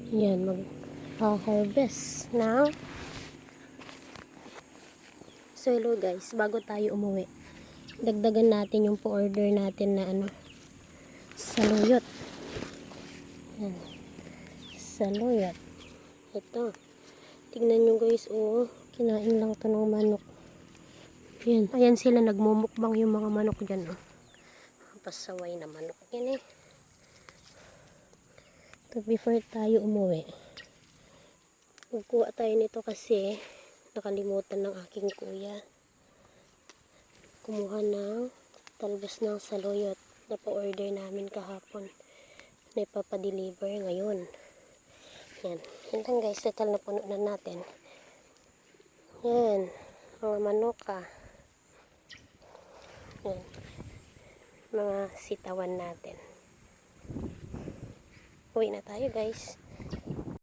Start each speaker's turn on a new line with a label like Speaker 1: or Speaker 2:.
Speaker 1: Yan, mag-harvest na. So hello guys, bago tayo umuwi, dagdagan natin yung po-order natin na saluyot. Yan, saluyot. Ito, tignan nyo guys, kinain lang to ng manok. Yan, ayan sila nagmumukbang yung mga manok dyan. Pasaway na manok yan eh. So before tayo umuwi, magkuha tayo nito kasi nakalimutan ng aking kuya kumuha ng talbos ng saluyot na pa-order namin kahapon na ipapadeliver ngayon. Yan, hanggang guys, total na puno na natin. Yan, mga manoka. Yan, mga sitawan natin. Uwi na tayo guys.